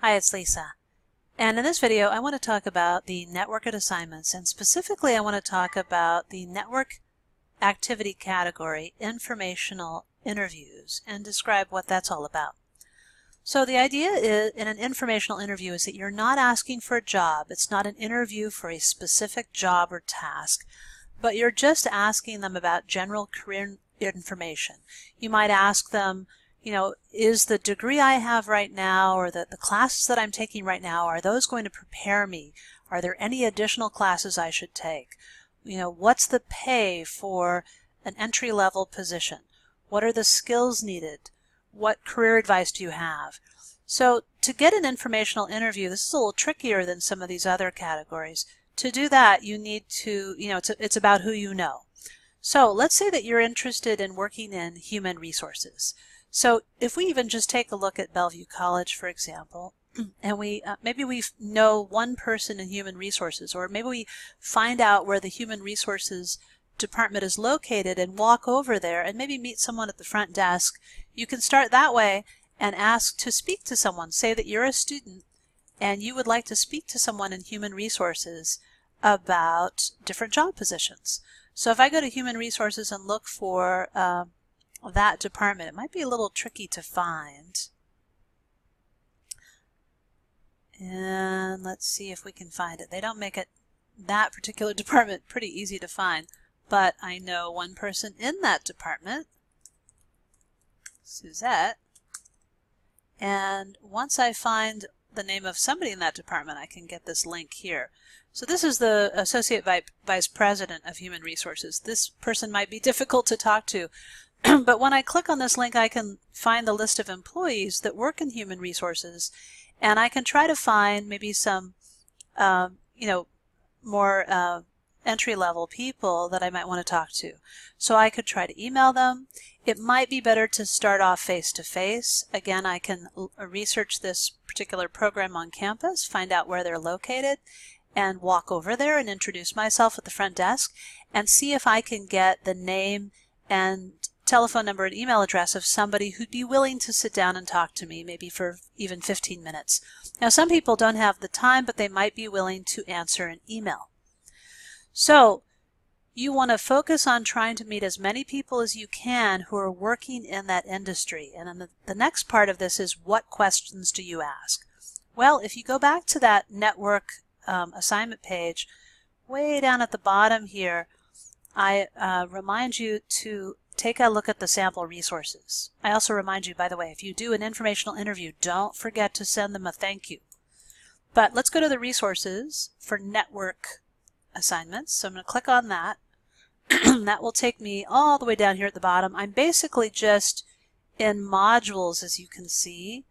Hi, it's Lisa. And in this video, I want to talk about the networked assignments, and specifically I want to talk about the network activity category, informational interviews, and describe what that's all about. So the idea is, in an informational interview is that you're not asking for a job. It's not an interview for a specific job or task, but you're just asking them about general career information. You might ask them, is the degree I have right now or the classes that I'm taking right now, are those going to prepare me? Are there any additional classes I should take? What's the pay for an entry-level position? What are the skills needed? What career advice do you have? So to get an informational interview, this is a little trickier than some of these other categories. To do that, you need to, it's about who you know. So let's say that you're interested in working in human resources. So if we even just take a look at Bellevue College, for example, and maybe we know one person in human resources, or maybe we find out where the human resources department is located and walk over there and maybe meet someone at the front desk. You can start that way and ask to speak to someone. Say that you're a student and you would like to speak to someone in human resources about different job positions. So if I go to human resources and look for that department, it might be a little tricky to find. And let's see if we can find it. They don't make that particular department pretty easy to find, but I know one person in that department, Suzette, and once I find the name of somebody in that department, I can get this link here. So this is the Associate Vice President of Human Resources. This person might be difficult to talk to, but when I click on this link, I can find the list of employees that work in human resources, and I can try to find maybe some, more entry-level people that I might want to talk to. So I could try to email them. It might be better to start off face-to-face. Again, I can research this particular program on campus, find out where they're located, and walk over there and introduce myself at the front desk and see if I can get the name and telephone number and email address of somebody who'd be willing to sit down and talk to me, maybe for even 15 minutes. Now, some people don't have the time, but they might be willing to answer an email. So you want to focus on trying to meet as many people as you can who are working in that industry. And then the next part of this is, what questions do you ask? Well, if you go back to that network assignment page, way down at the bottom here, I remind you to take a look at the sample resources. I also remind you, by the way, if you do an informational interview, don't forget to send them a thank you. But let's go to the resources for network assignments. So I'm going to click on that. That will take me all the way down here at the bottom. I'm basically just in modules, as you can see,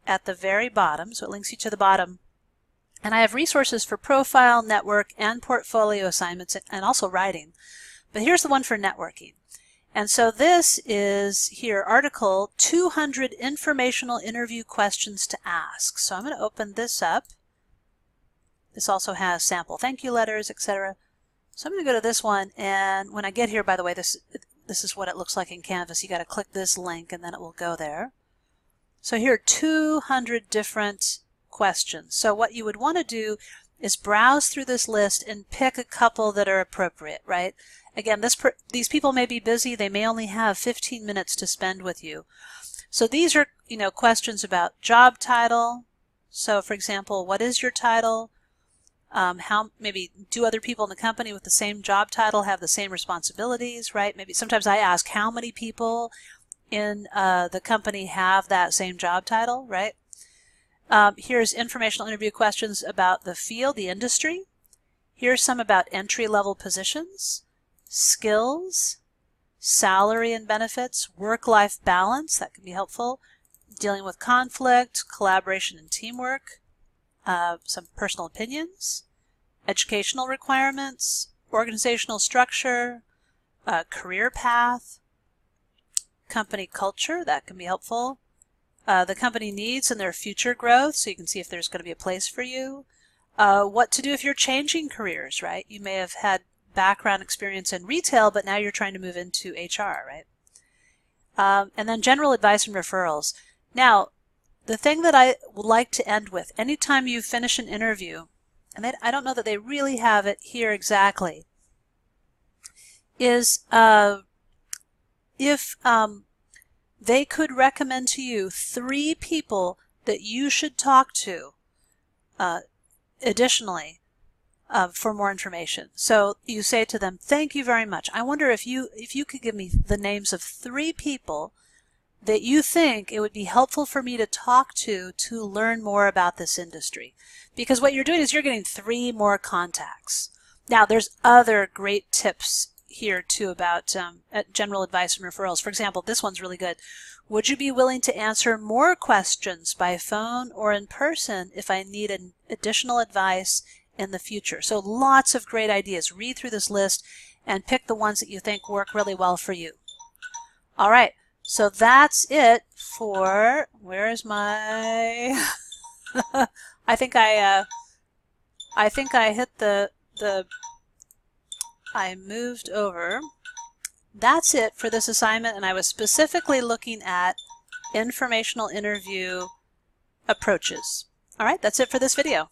at the very bottom. So it links you to the bottom. And I have resources for profile, network, and portfolio assignments, and also writing. But here's the one for networking. And so this is here, article 200 informational interview questions to ask. So I'm going to open this up. This also has sample thank you letters, etc. So I'm going to go to this one, and when I get here, by the way, this is what it looks like in Canvas. You got to click this link and then it will go there. So here are 200 different questions. So what you would want to do is browse through this list and pick a couple that are appropriate, right? Again, these people may be busy. They may only have 15 minutes to spend with you. So these are, questions about job title. So for example, what is your title? How maybe do other people in the company with the same job title have the same responsibilities, right? Maybe sometimes I ask how many people in the company have that same job title, right? Here's informational interview questions about the field, the industry. Here's some about entry-level positions, skills, salary and benefits, work-life balance, that can be helpful, dealing with conflict, collaboration and teamwork, some personal opinions, educational requirements, organizational structure, career path, company culture, that can be helpful, the company needs and their future growth, so you can see if there's going to be a place for you, what to do if you're changing careers, right? You may have had background experience in retail, but now you're trying to move into HR, right? And then general advice and referrals. Now, the thing that I would like to end with, anytime you finish an interview, and I don't know that they really have it here exactly, is if they could recommend to you 3 people that you should talk to additionally for more information. So you say to them, thank you very much. I wonder if you could give me the names of 3 people that you think it would be helpful for me to talk to learn more about this industry. Because what you're doing is you're getting 3 more contacts. Now, there's other great tips here too about general advice and referrals. For example, this one's really good. Would you be willing to answer more questions by phone or in person if I need an additional advice in the future? So lots of great ideas. Read through this list and pick the ones that you think work really well for you. All right, so that's it for, where is my, I think I hit I moved over. That's it for this assignment, and I was specifically looking at informational interview approaches. All right, that's it for this video.